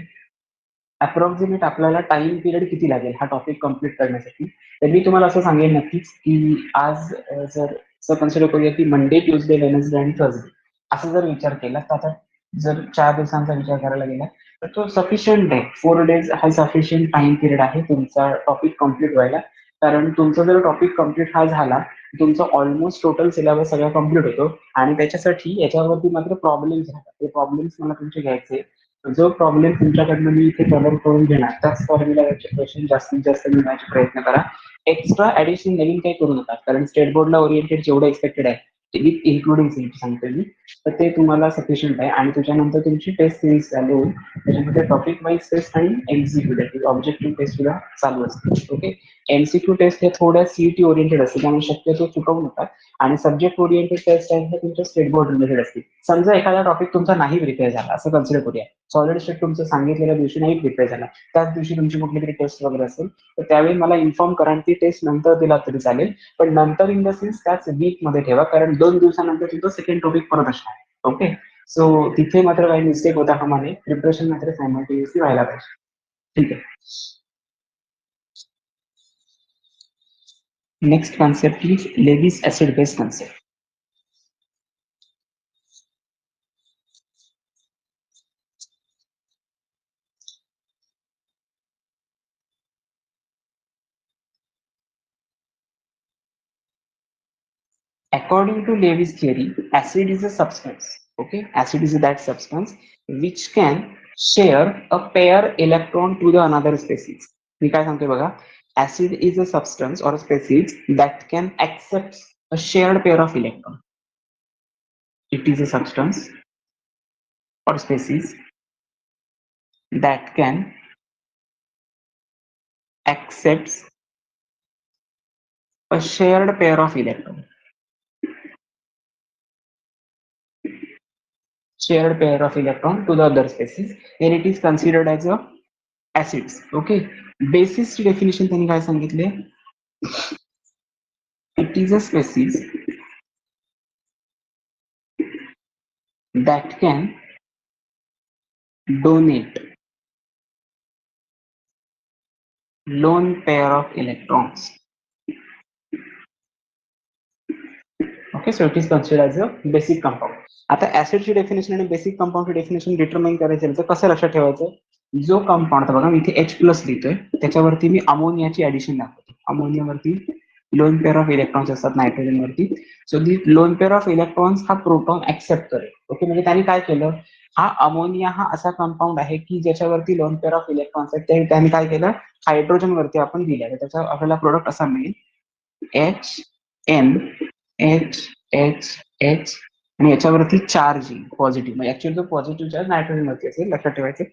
अप्रॉक्सिमेट आपल्याला टाइम पिरियड किती लागेल हा टॉपिक कम्प्लीट करण्यासाठी, तर मी तुम्हाला असं सांगेन नक्कीच की आज जर असं कन्सिडर करूया की मंडे, ट्युजडे, वेनसडे आणि थर्सडे असं जर विचार केला, तर आता जर 4 दिवसांचा विचार करायला गेला तर तो सफिशियंट आहे. 4 days हा सफिशियंट टाइम पिरियड आहे तुमचा टॉपिक कम्प्लीट व्हायला. कारण तुमचा जर टॉपिक कम्प्लीट हा झाला, तुमचा ऑलमोस्ट टोटल सिलेबस सगळा कम्प्लीट होतो. आणि त्याच्यासाठी याच्यावरती मात्र प्रॉब्लेम्स राहतात. ते प्रॉब्लेम्स मला तुमचे घ्यायचे. जो प्रॉब्लेम तुमच्याकडनं मी इथे कव्हर करून घेणार, त्याच फॉर्म्युलाचे क्वेश्चन जास्तीत जास्त मिळण्याचा प्रयत्न करा. एक्स्ट्रा ऍडिशन नवीन काही करू नका, कारण स्टेट बोर्डला ओरिएंटेड जेवढं एक्सपेक्टेड आहे विथ इन्क्लुडिंग सीट सांगतो मी, तर ते तुम्हाला सफिशियंट आहे. आणि त्याच्यानंतर तुमची टेस्ट सिरीज चालू होईल, त्याच्यामध्ये टॉपिक वाईज टेस्ट आणि एमसीक्यू ऑब्जेक्टिव्ह टेस्ट सुद्धा चालू असते. ओके, एमसीक्यू टेस्ट हे थोड्या सीईटी ओरिएंटेड असते, त्यामुळे शक्यतो चुकवू नका. आणि सब्जेक्ट ओरिएंटेड टेस्ट आहे हे तुमच्या स्टेट बोर्ड रिलेटेड असतील. समजा एखादा टॉपिक तुमचा नाही व्हेरीफाय झाला असं कन्सिडर करूया, सॉलिड स्टेट तुमचं सांगितलेल्या दिवशी नाही व्हेरीफाय झाला, त्याच दिवशी तुमची कुठली तरी टेस्ट वगैरे असेल, तर त्यावेळी मला इन्फॉर्म करा, ती टेस्ट नंतर दिला तरी चालेल, पण नंतर इन द सेन्स त्याच वीक मध्ये ठेवा, कारण 2 दिवसानंतर तुमचं सेकंड टॉपिक परत असणार. ओके, सो तिथे मात्र काही मिस्टेक होता कामा नये, प्रिपरेशन मात्र सायमल्टेनियसली व्हायला पाहिजे. ठीक आहे. Next concept is Lewis acid base concept. According to Levy's theory, acid is a substance. Okay, acid is that substance which can share a pair electron to the another species. मी काय सांगतोय बघा, acid is a substance or a species that can accept a shared pair of electron. It is a substance or species that can accept a shared pair of electron. Shared pair of electron to the other species, then it is considered as a acids. Okay, basis definition त्यांनी काय सांगितले, it is a species that can donate lone pair of electrons. Okay, so it is considered as a basic compound. आता ऍसिडची डेफिनेशन आणि बेसिक कंपाऊंडची डेफिनेशन डिटरमाइन करायचं तर कसं लक्षात ठेवायचं, जो कंपाऊंड बघा मी इथे H प्लस लिहितोय, त्याच्यावरती मी अमोनियाची ऍडिशन दाखवतो. अमोनियावरती लोन पेअर ऑफ इलेक्ट्रॉन्स असतात नायट्रोजन वरती. So the loan pair of electrons हा प्रोटॉन ऍक्सेप्ट करेल. ओके, म्हणजे त्यांनी काय केलं, हा अमोनिया हा असा कंपाऊंड आहे की ज्याच्यावरती लोन पेअर ऑफ इलेक्ट्रॉन्स आहेत, ते त्यांनी काय केलं, हायड्रोजन वरती आपण दिलं, त्याचा आपल्याला प्रोडक्ट असा मिळेल HNHHH आणि याच्यावरती चार्ज पॉझिटिव्ह, म्हणजे ऍक्च्युअली जो पॉझिटिव्ह चार्ज नायट्रोजन वरती असेल, लक्षात ठेवायचे.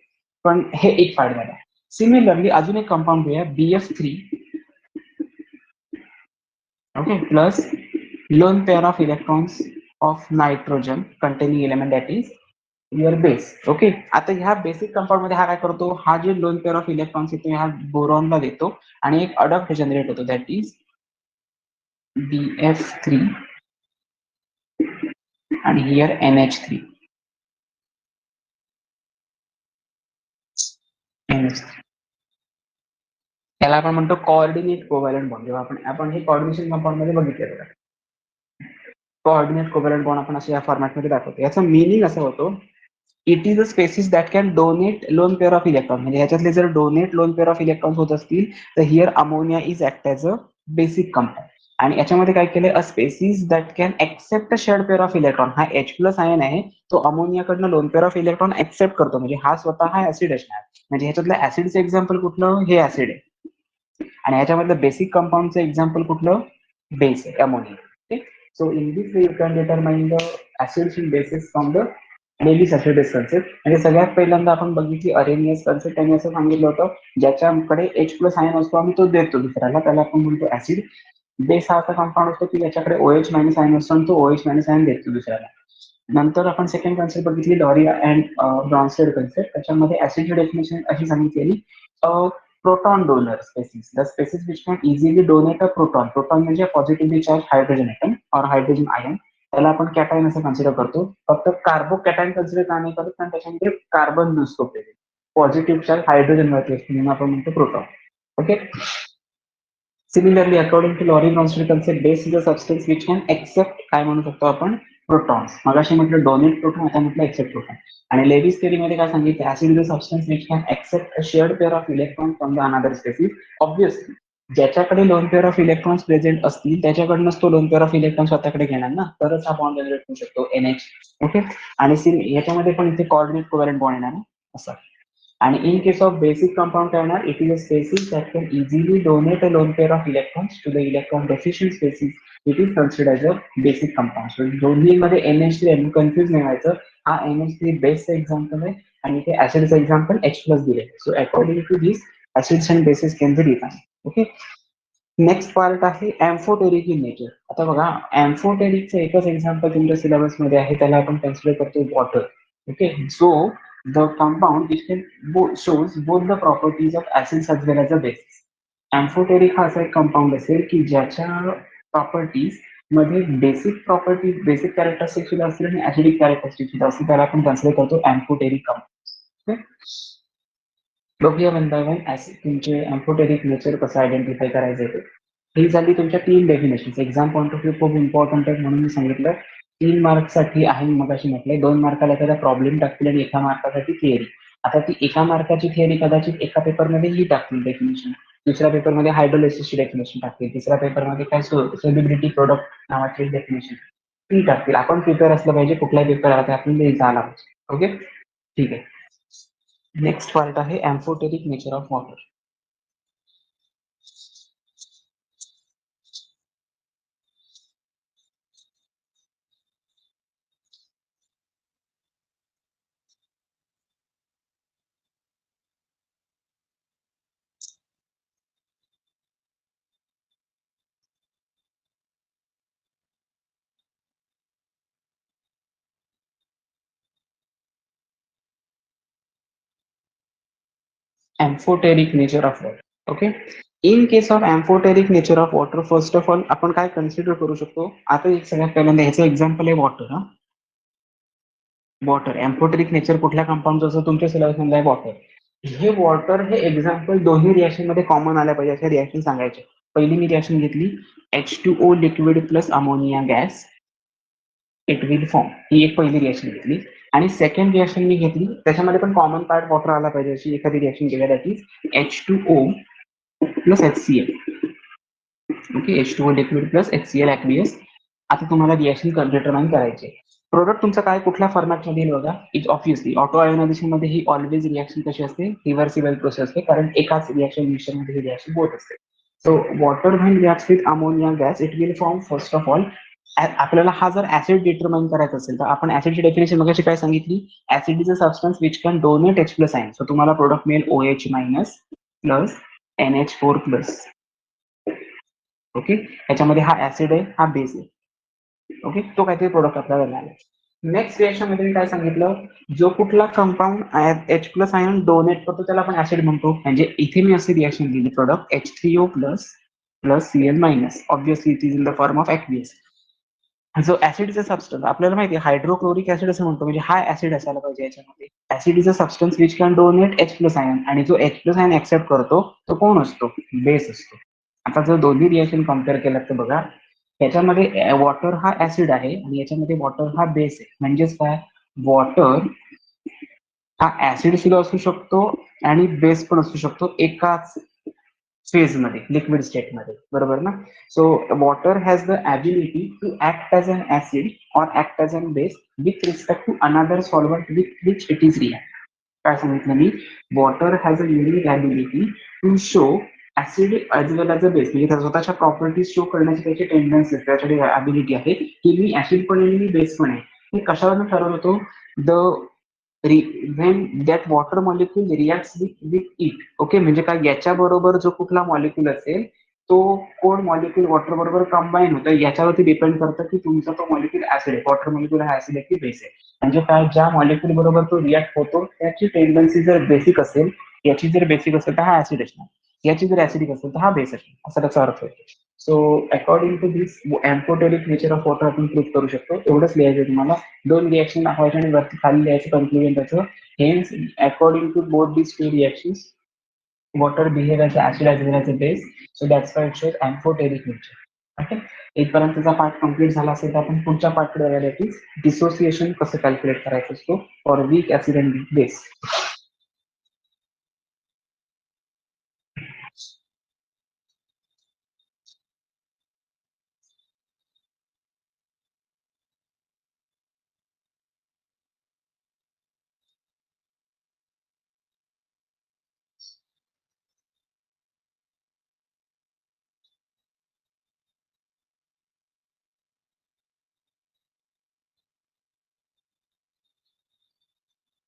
पण हे एक पार्ट झाला. सिमिलरली अजून एक कंपाऊंड घेऊया, BF3. Okay, plus lone pair of electrons of nitrogen containing element that is your base. Okay, आता ह्या बेसिक कंपाऊंड मध्ये हा काय करतो, हा जे लोन पेअर ऑफ इलेक्ट्रॉन्स येतो ह्या बोरॉनला देतो आणि एक अडप्ट जनरेट होतो दॅट इज BF3 आणि हिअर NH3. त्याला आपण म्हणतो कोऑर्डिनेट कोव्हॅलंट बॉन्ड. जेव्हा आपण हे कोऑर्डिनेशन कंपाऊंड मध्ये बघितलेलं, कोऑर्डिनेट कोव्हॅलंट बॉन्ड आपण असं या फॉर्मॅटमध्ये दाखवतो. याचा मिनिंग असं होतो, it is a species that can donate lone pair of electron. म्हणजे ह्याच्यातले जर donate lone pair of electrons होत असतील तर here ammonia is act as a basic compound. आणि याच्यामध्ये काय केलंय, a species that can accept a shared pair of electron. हा H प्लस आयन आहे, तो अमोनियाकडनं lone pair of electron accept करतो, म्हणजे हा स्वतः हा ऍसिड असणार. म्हणजे ह्याच्यातलं ऍसिडचं एक्झाम्पल कुठलं, हे ऍसिड आहे. आणि ह्याच्यामधलं बेसिक कंपाऊंडचं एक्झाम्पल कुठलं, बेस आहे, ammonia. So in this way you can determine the acids in bases from the Lewis acids concept. म्हणजे सगळ्यात पहिल्यांदा आपण बघितली अरेनियस कन्सेप्ट, त्यांनी असं सांगितलं होतं, ज्याच्याकडे H प्लस आयन असतो आम्ही तो देतो दुसऱ्याला, त्याला आपण म्हणतो ऍसिड. बेस हा असा कंपाऊंड असतो की ज्याच्याकडे OH मायनस आयन असतो आणि तो OH मायनस आयन देतो दुसऱ्याला. नंतर आपण सेकंड कन्सेप्ट बघितली लॉरी अँड ब्रॉन्स्टेड कन्सेप्ट. त्याच्यामध्ये ऍसिडची डेफिनेशन अशी सांगितलेली, proton donor species, the species which can easily donate a proton. Proton म्हणजे पॉझिटिव्हली चार्ज हायड्रोजन ॲटम और हायड्रोजन आयन, त्याला आपण कॅटायन असं कन्सिडर करतो. फक्त कार्बो कॅटायन कन्सिडर का नाही करत, कारण त्याच्यामध्ये कार्बन नसतो, पॉझिटिव्ह चार्ज हायड्रोजन वरती असतो, म्हणून आपण म्हणतो proton. Okay. Similarly according to Lowry Bronsted concept, base is a substance which can accept, काय म्हणू शकतो आपण, प्रोटॉन्स. मगाशी म्हटलं डोनेट प्रोटॉन, आता म्हटलं एक्सेप्ट प्रोटॉन. आणि लेविस थेअरीमध्ये काय सांगितलं, acid is a substance which can accept a shared pair of electron from the another species. Obviously ज्याच्याकडे lone pair of electrons present असतील त्याच्याकडनंच तो लोन पेअर ऑफ इलेक्ट्रॉन स्वतःकडे घेणार ना, तरच हा बॉन्ड जनरेट होऊ शकतो, NH. ओके. आणि याच्यामध्ये पण इथे कोऑर्डिनेट कोव्हॅलेंट बॉन्ड येणार ना, असं. आणि in case of basic compound काय होणार, it is a species that can easily donate a lone pair of electrons to the electron deficient species, it is considered as a basic compound. दोन्हीमध्ये NH3 कन्फ्युज नाही व्हायचं. हा NH3 बेसचं एक्झाम्पल आहे आणि इथे ऍसिडचं एक्झाम्पल H प्लस दिले. So according to this acids and bases can be define. Okay. Next part आहे एम्फोटेरिक इन नेचर. आता बघा, एम्फोटेरिकचं एकच एक्झाम्पल तुमच्या सिलेबस मध्ये आहे, त्याला आपण कन्सिडर करतो water. Okay. So the compound it can shows both the properties of acids as well as a bases. Amphoteric हा असा एक कंपाऊंड असेल की ज्याच्या प्रॉपर्टीज मध्ये बेसिक प्रॉपर्टी, बेसिक कॅरेक्टरिस्टिक सुद्धा असतील आणि ऍसिडिक कॅरेक्टरिस्टिक सुद्धा असतील, त्याला आपण कन्सिडर करतो एम्फोटेरिक कंपाऊंड. बघूया वन बाय वन तुमचे एम्फोटेरिक नेचर कसं आयडेंटिफाय करायचं आहे. ही झाली तुमच्या 3 definition. Exam point of view खूप इम्पॉर्टंट आहे म्हणून मी सांगितलं. 3 मार्कसाठी आहे, मग अशी म्हटलंय 2 मार्काला एखादा प्रॉब्लेम टाकतील आणि 1 मार्कासाठी थिअरी. आता ती 1 मार्काची थिअरी कदाचित एका पेपरमध्ये ही टाकतील डेफिनेशन, दुसऱ्या पेपरमध्ये हायड्रोलिसिसची डेफिनेशन टाकतील, तिसऱ्या पेपरमध्ये काय सोल्युबिलिटी प्रोडक्ट नावाची डेफिनेशन ती टाकतील. आपण प्रिपेअर असलं पाहिजे, कुठला पेपर आता आपल्याला लिहिता आला पाहिजे. ओके, ठीक आहे. नेक्स्ट पार्ट आहे amphoteric nature of water. Amphoteric nature of water. Okay. In case of amphoteric nature of water, first of all आपण काय कन्सिडर करू शकतो, आता एक सगळ्यात पहिल्यांदा ह्याचं एक्झाम्पल आहे वॉटर. वॉटर एम्फोटेरिक नेचर कुठल्या कंपाऊंड असं तुमच्या सिलेबस मध्ये आहे, वॉटर. हे वॉटर हे एक्झाम्पल दोन्ही रिएक्शन मध्ये कॉमन आल्या पाहिजे अशा रिएक्शन सांगायचे. पहिली मी रिएक्शन घेतली, H2O liquid plus ammonia gas, it will form. ही एक पहिली रिएक्शन घेतली. आणि सेकंड रिएक्शन मी घेतली, त्याच्यामध्ये पण कॉमन पार्ट वॉटर आला पाहिजे अशी एखादी रिएक्शन केल्या, that is H2O plus HCl. Okay, H2O liquid plus HCl aqueous. आता तुम्हाला रिएक्शन डिटरमाइन करायचे. प्रोडक्ट तुमचं काय कुठल्या फॉर्मॅटमध्ये येईल बघा. इट ऑब्व्हियसली ऑटो आयोनायझेशन मध्ये ही ऑलवेज रिएक्शन कशी असते, रिव्हर्सिबल प्रोसेस असते, कारण एकाच रिएक्शन मिक्सचर मध्ये ही रिएक्शन होत असते. So water when reacts with ammonia gas, it will form first of all. आपल्याला हा जर ऍसिड डिटरमाइन करायचा असेल तर आपण ऍसिडची डेफिनेशन मगाशी काय सांगितली, acid is a substance which can donate H plus ion. So तुम्हाला प्रोडक्ट मिळेल OH minus plus NH4 plus. Okay, याच्यामध्ये हा ऍसिड आहे, हा बेस आहे. ओके, तो काहीतरी प्रोडक्ट आपल्याला मिळाला. नेक्स्ट रिएक्शन मध्ये मी काय सांगितलं, जो कुठला compound H plus ion donate करतो त्याला आपण ऍसिड म्हणतो. म्हणजे इथे मी असे रिएक्शन दिली, product H3O plus plus Cl minus, obviously it is in the form of aqueous. जो ऍसिडचा सबस्टन्स आपल्याला माहिती आहे, हायड्रोक्लोरिक ऍसिड असं म्हणतो, म्हणजे हा ऍसिड असायला पाहिजे याच्यामध्ये. Acid is a substance which can donate H plus ion, आणि जो H प्लस आयन एक्सेप्ट करतो तो कोण असतो, बेस असतो. आता जर दोन्ही रिएक्शन कम्पेअर केलं तर बघा, याच्यामध्ये वॉटर हा ऍसिड आहे आणि याच्यामध्ये वॉटर हा बेस आहे. म्हणजेच काय, वॉटर हा ऍसिड सुद्धा असू शकतो आणि बेस पण असू शकतो एकाच फेज मध्ये, लिक्विड स्टेट मध्ये, बरोबर ना. So water has the ability to act as an acid or act as an base with respect to another solvent with which it is react. काय सांगितलं मी, water has a unique ability to show acid as well as a base, म्हणजे स्वतःच्या प्रॉपर्टीज शो करण्याची त्याची टेंडन्सी, त्याच्याकडे ॲबिलिटी आहे की मी ऍसिड पण आहे मी बेस पण आहे. हे कशावरून ठरवतो, the when that water molecule reacts with it. Okay, म्हणजे काय, याच्या बरोबर जो कुठला मॉलिक्यूल असेल तो कोण मॉलिक्यूल वॉटर बरोबर कंबाईन होतं याच्यावरती डिपेंड करतं की तुमचा तो मॉलिक्यूल ऍसिड आहे, वॉटर मॉलिक्यूल हा ऍसिड आहे की बेस आहे. म्हणजे काय, ज्या मॉलिक्यूल बरोबर तो रिॲक्ट होतो त्याची टेंडन्सी जर बेसिक असेल, याची जर बेसिक असेल तर हा ऍसिड असणार, याची जर ऍसिडिक असेल तर हा बेस असणार, असा त्याचा अर्थ होतो. So according to this amphoteric nature of water आपण प्रूव्ह करू शकतो. एवढंच लिहायचं तुम्हाला, दोन रिएक्शन दाखवायचे आणि वरती खाली लिहायचं कन्क्लुजन त्याचं. Hence, according to both these two reactions, water behave as acid as well as a base. So that's why it shows amphoteric nature. Okay. इथपर्यंतचा पार्ट कम्प्लीट झाला असेल तर आपण पुढच्या पार्टकडे वळूया, की डिसोसिएशन कसं कॅल्क्युलेट करायचं असतो for weak acid and weak base.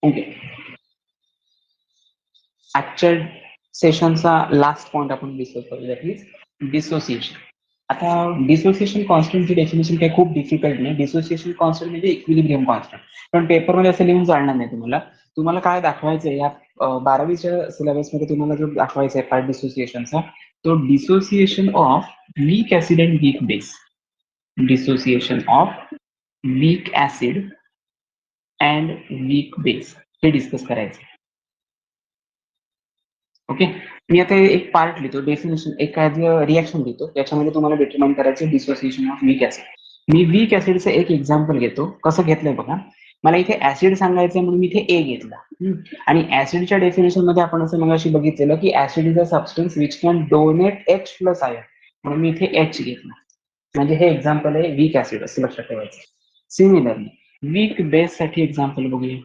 Okay, आजच्या सेशनचा लास्ट पॉइंट आपण डिस्कस करूया, प्लीज, डिसोसिएशन. आता डिसोसिएशन कॉन्स्टंटची डेफिनेशन काही खूप डिफिकल्ट नाही. डिसोसिएशन कॉन्स्टंट म्हणजे इक्विलिब्रियम कॉन्स्टंट, पण पेपरमध्ये असं लिहून चालणार नाही तुम्हाला. तुम्हाला काय दाखवायचंय या 12वीच्या सिलेबसमध्ये तुम्हाला जो दाखवायचा आहे पार्ट डिसोसिएशनचा, तो dissociation of weak acid and weak base. Dissociation of weak acid and weak base हे डिस्कस करायचं. ओके, मी आता एक पार्ट लिहितो, डेफिनेशन एक रिएक्शन लिहितो, त्याच्यामध्ये तुम्हाला डिटरमाइन करायचं डिसोसिएशन ऑफ वीक ऍसिड. मी वीक ऍसिडचं एक एक्झाम्पल घेतो. कसं घेतलंय बघा, मला इथे ऍसिड सांगायचंय म्हणून मी इथे ए घेतला. आणि ऍसिडच्या डेफिनेशन मध्ये आपण असं मगाशी बघितलेलं की acid is a substance which can donate H plus ion, म्हणून मी इथे H घेतला. म्हणजे हे एक्झाम्पल आहे वीक ऍसिड, असं लक्षात ठेवायचं. सिमिलरली वीक बेस साठी एक्झाम्पल बघूया.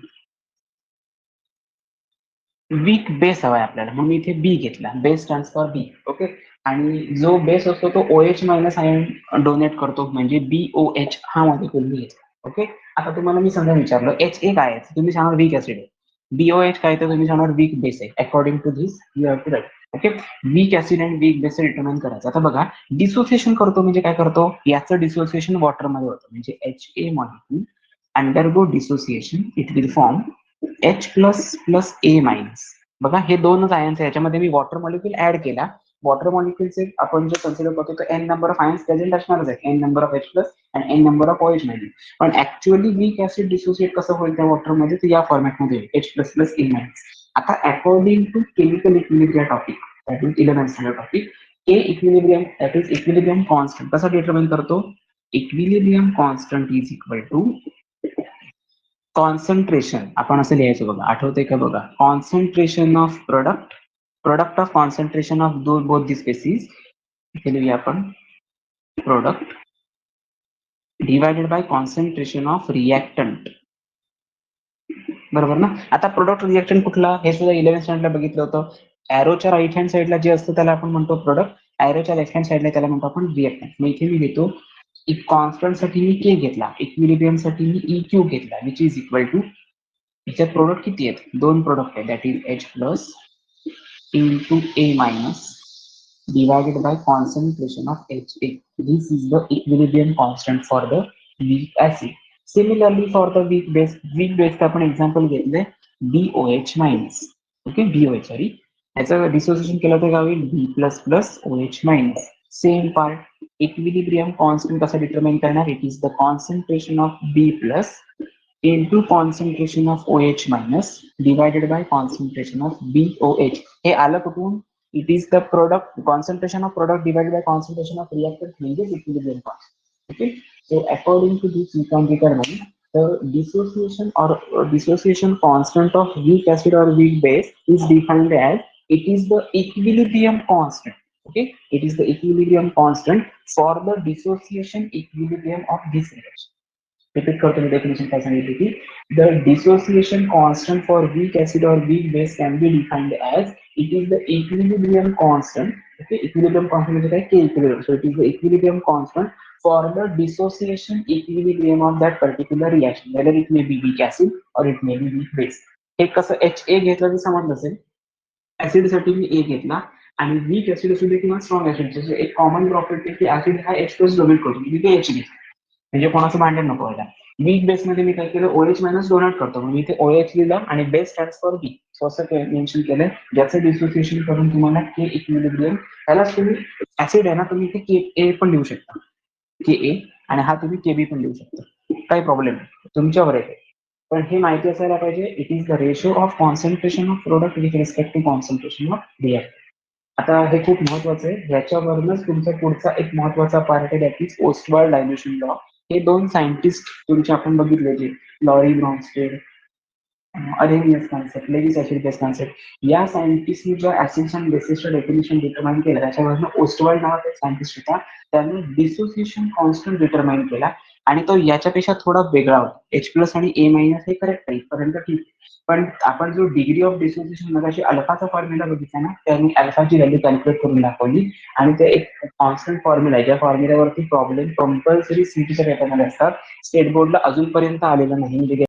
वीक बेस हवाय आपल्याला म्हणून मी इथे बी घेतला, base stand for B. Okay, आणि जो बेस असतो तो OH मायनस आयन डोनेट करतो, म्हणजे BOH हा मॉलिक्यूल मी घेतला. ओके, आता तुम्हाला मी समजा विचारलं HA काय आहे, तुम्ही सांगणार वीक ऍसिड आहे. BOH काय, तर तुम्ही सांगणार वीक बेस आहे. According to this you have to write. Okay, weak acid and weak base determine करायचं. आता बघा, डिसोसिएशन करतो म्हणजे काय करतो, याचं डिसोसिएशन वॉटरमध्ये होतं, म्हणजे HA molecule undergo dissociation, it will form H plus plus A minus. बघा, हे दोनच आयन्स आहे, याच्यामध्ये मी वॉटर मॉलिक्यूल ऍड केला. वॉटर मॉलिक्यूलचे आपण जे कन्सिडर करतो तर n number of ions present असणारच आहे, n number of H plus आणि n number of OH minus. पण ऍक्च्युअली वीक ऍसिड डिसोसिएट कसं होईल त्या वॉटरमध्ये, तर या फॉर्मॅटमध्ये H plus plus A minus. आता according to chemical equilibrium topic, that is 11th standard topic, K equilibrium that is equilibrium constant कसं डिटरमाइन करतो. Equilibrium constant is equal to concentration, आपण असं लिहायचं बघा, आठवतंय का बघा, concentration of product, product of concentration of both the species, इथे लिहूया आपण product divided by concentration of reactant, बरोबर ना. आता प्रोडक्ट रिएक्टंट कुठला, हे सुद्धा 11th स्टँडर्डला बघितलं होतं. एरोच्या राईट हँड साईडला जे असतं त्याला आपण म्हणतो प्रोडक्ट, एरोच्या लेफ्ट हँड साईडला त्याला म्हणतो आपण रिएक्टंट. मग इथे मी घेतो कॉन्स्टंट साठी मी के घेतला, इक्विलिब्रियम साठी मी EQ घेतला, विच इज इक्वल टू, याच्यात प्रोडक्ट किती आहेत, दोन प्रोडक्ट आहेत, that is H plus into A minus divided by concentration of HA. This is the equilibrium constant for the weak acid. Similarly for the weak base आपण एक्झाम्पल घेतलंय BOH minus. Okay, BOH sorry, याचं डिसोसिएशन केलं तर काय होईल, B plus plus OH minus. Same part, equilibrium constant कसं डिटरमाइन करणार, it is the concentration of B plus into concentration of OH minus divided by concentration of BOH. हे आलं कुठून, it is the product concentration of product divided by concentration of reactant, म्हणजे equilibrium constant. Okay, so according to this we can determine the dissociation constant of weak acid or weak base is defined as, it is the equilibrium constant. Okay, it is the equilibrium constant for the dissociation equilibrium of this reaction. Repeat करतो मी definition काय सांगितली की the dissociation constant for weak acid or weak base can be defined as it is the equilibrium constant. Okay, equilibrium constant म्हणजे काय K equilibrium. So it is the equilibrium constant for the dissociation equilibrium of that particular reaction, whether it may be weak acid or it may be weak base. हे कसं HA घेतलं तर समजलं असेल. ऍसिडसाठी मी ए घेतला आणि वीक ऍसिड असू दे किंवा स्ट्रॉंग ऍसिड एक कॉमन प्रॉपर्टी की ऍसिड हा एच प्लस डोनेट करतो मी ते एच घेतला म्हणजे कोणाचं भांडण नको व्हायला. वीक बेस मध्ये मी काय केलं ओएच मायनस डोनेट करतो मी इथे ओएच लिहिलं आणि base stand for weak so असं मेन्शन केलं ज्याचं डिसोसिएशन करून तुम्हाला के इक्विलिब्रियम त्यालाच तुम्ही ऍसिड आहे ना तुम्ही इथे के ए पण लिहू शकता के ए आणि हा तुम्ही के बी पण लिहू शकता काही प्रॉब्लेम नाही तुमच्यावर आहे. पण हे माहिती असायला पाहिजे it is the ratio of concentration of product with respect to concentration of react. आता हे खूप महत्वाचं आहे ह्याच्यावरूनच तुमचा पुढचा एक महत्वाचा पार्ट आहे that is Ostwald dilution law. हे दोन सायंटिस्ट तुमचे आपण बघितले जे Lowry Bronsted Arrhenius concept Lewis acid base concept या सायंटिस्टनी जो ऍसिड्स अँड बेसिसचं डेफिनेशन डिटरमाइन केलं त्याच्यावरनं ओस्टवाल्ड नावाचा एक सायंटिस्ट होता त्याने डिसोसिएशन कॉन्स्टंट डिटरमाइन केला आणि तो याच्यापेक्षा थोडा वेगळा होता. एच प्लस आणि ए मायनस हे करेक्ट आहे इथपर्यंत ठीक. पण आपण जो डिग्री ऑफ डिसोसिएशन मगाशी अल्फाचा फॉर्म्युला बघितला ना त्यांनी अल्फाची व्हॅल्यू कॅल्क्युलेट करून दाखवली आणि ते एक कॉन्स्टंट फॉर्म्युला आहे ज्या फॉर्म्युल्यावरती प्रॉब्लेम कंपल्सरी सीटीच्या पेपरमध्ये असतात. स्टेट बोर्डला अजूनपर्यंत आलेला नाही म्हणजे